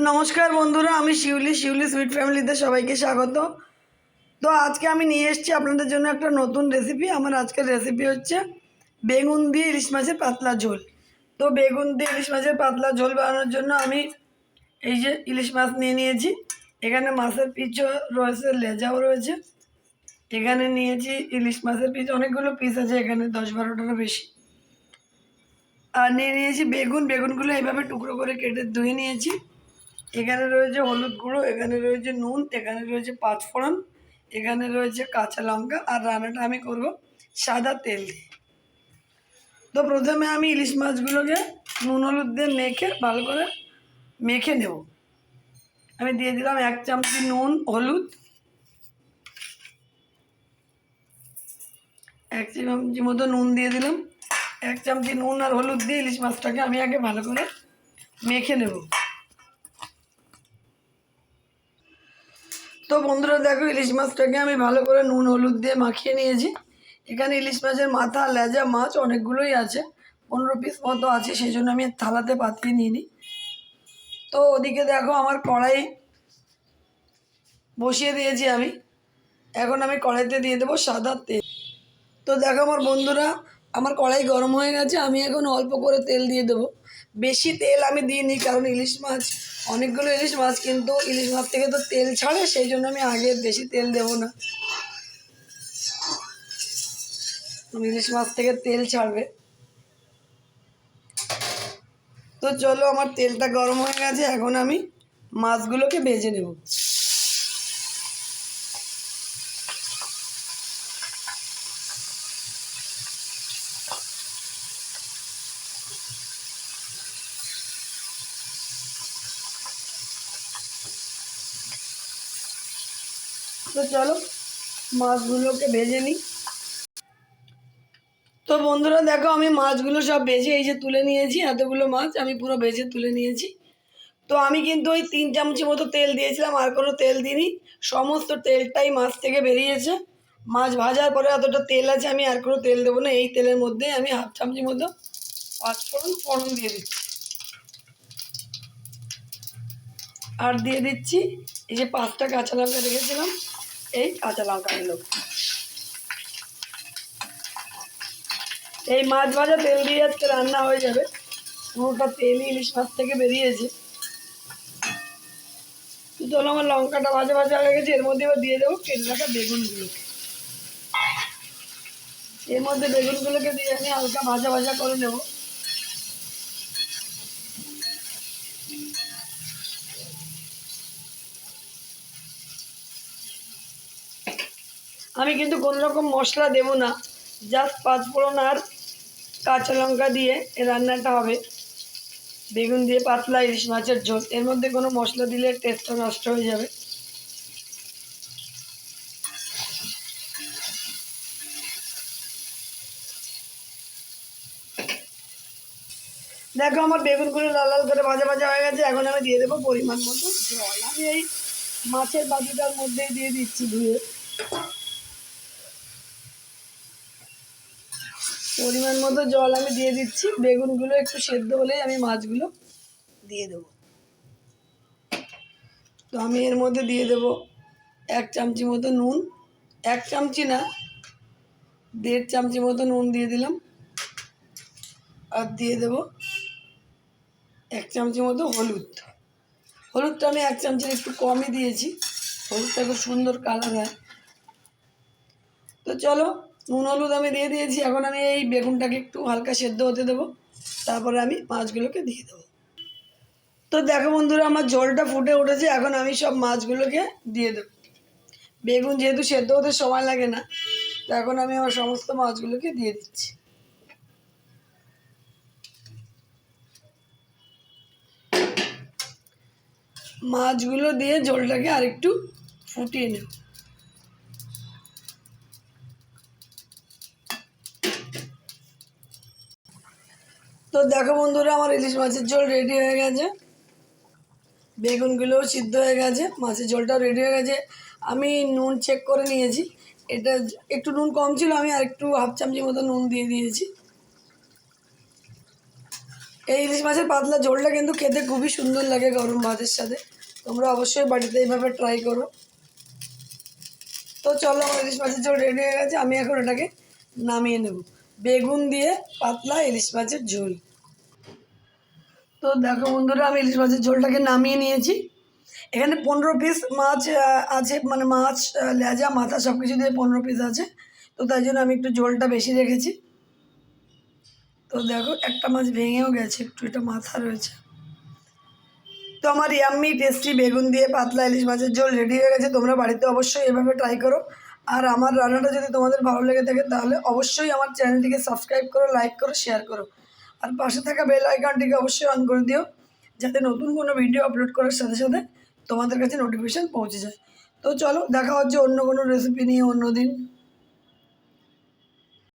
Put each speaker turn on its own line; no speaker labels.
নমস্কার বন্ধুরা, আমি শিউলি সুইট ফ্যামিলিতে সবাইকে স্বাগত। তো আজকে আমি নিয়ে এসেছি আপনাদের জন্য একটা নতুন রেসিপি। আমার আজকের রেসিপি হচ্ছে বেগুন দিয়ে ইলিশ মাছের পাতলা ঝোল। তো বেগুন দিয়ে ইলিশ মাছের পাতলা ঝোল বানানোর জন্য আমি এই যে ইলিশ মাছ নিয়ে নিয়েছি। এখানে মাছের পিচও রয়েছে, লেজাও রয়েছে। এখানে নিয়েছি ইলিশ মাছের পিচ, অনেকগুলো পিস আছে এখানে, 10-12টারও বেশি। আর নিয়ে নিয়েছি বেগুনগুলো এইভাবে টুকরো করে কেটে ধুয়ে নিয়েছি। এখানে রয়েছে হলুদ গুঁড়ো, এখানে রয়েছে নুন, এখানে রয়েছে পাঁচফোড়ন, এখানে রয়েছে কাঁচা লঙ্কা। আর রান্নাটা আমি করব সাদা তেল দিয়ে। তো প্রথমে আমি ইলিশ মাছগুলোকে নুন হলুদ দিয়ে ভালো করে মেখে নেব। আমি দিয়ে দিলাম 1 চামচি নুন হলুদ, 1 চামচি মতো নুন দিয়ে দিলাম। 1 চামচি নুন আর হলুদ দিয়ে ইলিশ মাছটাকে আমি আগে ভালো করে মেখে নেব। তো বন্ধুরা দেখো, ইলিশ মাছটাকে আমি ভালো করে নুন হলুদ দিয়ে মাখিয়ে নিয়েছি। এখানে ইলিশ মাছের মাথা লেজা মাছ অনেকগুলোই আছে, 15 পিস মতো আছে, সেই জন্য আমি থালাতে পাতিয়ে নিয়ে নিই। তো ওদিকে দেখো আমার কড়াই বসিয়ে দিয়েছি আমি। এখন আমি কড়াইতে দিয়ে দেবো সাদা তেল। তো দেখো আমার বন্ধুরা, আমার কড়াই গরম হয়ে গেছে। আমি এখন অল্প করে তেল দিয়ে দেবো। বেশি তেল আমি দিইনি, কারণ ইলিশ মাছ, অনেকগুলো ইলিশ মাছ, কিন্তু ইলিশ মাছ থেকে তো তেল ছাড়ে, সেই জন্য আমি আগে বেশি তেল দেবো না। ইলিশ মাছ থেকে তেল ছাড়বে। তো চলো, আমার তেলটা গরম হয়ে গেছে, এখন আমি মাছগুলোকে ভেজে নেব। তো চলো মাছগুলোকে ভেজে নিই। তো বন্ধুরা দেখো, আমি মাছগুলো সব ভেজে এই যে তুলে নিয়েছি। এতগুলো মাছ আমি পুরো ভেজে তুলে নিয়েছি। তো আমি কিন্তু ওই 3 চামচি মতো তেল দিয়েছিলাম, আর কোনো তেল দিইনি। সমস্ত তেলটাই মাছ থেকে বেরিয়েছে। মাছ ভাজার পরে এতটা তেল আছে, আমি আর কোনো তেল দেবো না। এই তেলের মধ্যে আমি 1/2 চামচি মতো ফোড়ন দিয়ে দিচ্ছি। আর দিয়ে দিচ্ছি এই যে 5টা কাঁচা লঙ্কা রেখেছিলাম, এই কাঁচা লঙ্কাগুলো। এই মাছ ভাজা তেল দিয়ে আজকে রান্না হয়ে যাবে। পুরোটা তেলই ইলিশ মাছ থেকে বেরিয়েছে। চলো, আমার লঙ্কাটা ভাজা ভাজা হয়ে গেছে। এর মধ্যে এবার দিয়ে দেবো কেটে রাখা বেগুনগুলোকে। এর মধ্যে বেগুনগুলোকে দিয়ে আমি হালকা ভাজা ভাজা করে নেব। আমি কিন্তু কোনো রকম মশলা দেব না, জাস্ট পাঁচফোড়ন আর কাঁচা লঙ্কা দিয়ে এই রান্নাটা হবে। বেগুন দিয়ে পাতলা ইলিশ মাছের ঝোল, এর মধ্যে কোনো মশলা দিলে টেস্টটা নষ্ট হয়ে যাবে। দেখো, আমার বেগুনগুলো লাল লাল করে ভাজা ভাজা হয়ে গেছে। এখন আমি দিয়ে দেবো পরিমাণ মতো জল। আমি এই মাছের বাটিটার মধ্যেই দিয়ে দিচ্ছি ধুয়ে। পরিমাণ মতো জল আমি দিয়ে দিচ্ছি। বেগুনগুলো একটু সেদ্ধ হলেই আমি মাছগুলো দিয়ে দেবো। তো আমি এর মধ্যে দিয়ে দেবো 1 চামচি মতো নুন, 1 চামচি না, 1.5 চামচি মতো নুন দিয়ে দিলাম। আর দিয়ে দেবো 1 চামচি মতো হলুদটা আমি 1 চামচির একটু কমই দিয়েছি, হলুদটা খুব সুন্দর কালার হয়। তো চলো, নুন হলুদ আমি দিয়ে দিয়েছি। এখন আমি এই বেগুনটাকে একটু হালকা সেদ্ধ হতে দেবো, তারপরে আমি মাছগুলোকে দিয়ে দেবো। তো দেখো বন্ধুরা, আমার ঝোলটা ফুটে উঠেছে। এখন আমি সব মাছগুলোকে দিয়ে দেবো। বেগুন যেহেতু সেদ্ধ হতে সময় লাগে না, তো এখন আমি আমার সমস্ত মাছগুলোকে দিয়ে দিচ্ছি। মাছগুলো দিয়ে ঝোলটাকে আরেকটু ফুটিয়ে নেব। তো দেখো বন্ধুরা, আমার ইলিশ মাছের ঝোল রেডি হয়ে গেছে। বেগুনগুলোও সিদ্ধ হয়ে গেছে, মাছের ঝোলটাও রেডি হয়ে গেছে। আমি নুন চেক করে নিয়েছি, এটা একটু নুন কম ছিল, আমি আর একটু 1/2 চামচি মতো নুন দিয়ে দিয়েছি। এই ইলিশ মাছের পাতলা ঝোলটা কিন্তু খেতে খুবই সুন্দর লাগে গরম ভাতের সাথে। তোমরা অবশ্যই বাড়িতে এইভাবে ট্রাই করো। তো চলো, আমার ইলিশ মাছের ঝোল রেডি হয়ে গেছে, আমি এখন এটাকে নামিয়ে নেব। বেগুন দিয়ে পাতলা ইলিশ মাছের ঝোল। তো দেখো বন্ধুরা, আমি ইলিশ মাছের ঝোলটাকে নামিয়ে নিয়েছি। এখানে 15 পিস মাছ আছে, মানে মাছ লেজা মাথা সব কিছু দিয়ে 15 পিস আছে। তো তাই জন্য আমি একটু ঝোলটা বেশি রেখেছি। তো দেখো, একটা মাছ ভেঙেও গেছে, একটু এটা মাথা রয়েছে। তো আমার ইয়াম্মি টেস্টি বেগুন দিয়ে পাতলা ইলিশ মাছের ঝোল রেডি হয়ে গেছে। তোমরা বাড়িতে অবশ্যই এভাবে ট্রাই করো। আর আমার রান্নাটা যদি তোমাদের ভালো লেগে থাকে তাহলে অবশ্যই আমার চ্যানেলটিকে সাবস্ক্রাইব করো, লাইক করো, শেয়ার করো। আর পাশে থাকা বেল আইকনটিকে অবশ্যই অন করে দিও, যাতে নতুন কোনো ভিডিও আপলোড করার সাথে সাথে তোমাদের কাছে নোটিফিকেশান পৌঁছে যায়। তো চলো, দেখা হচ্ছে অন্য কোনো রেসিপি নিয়ে অন্য দিন।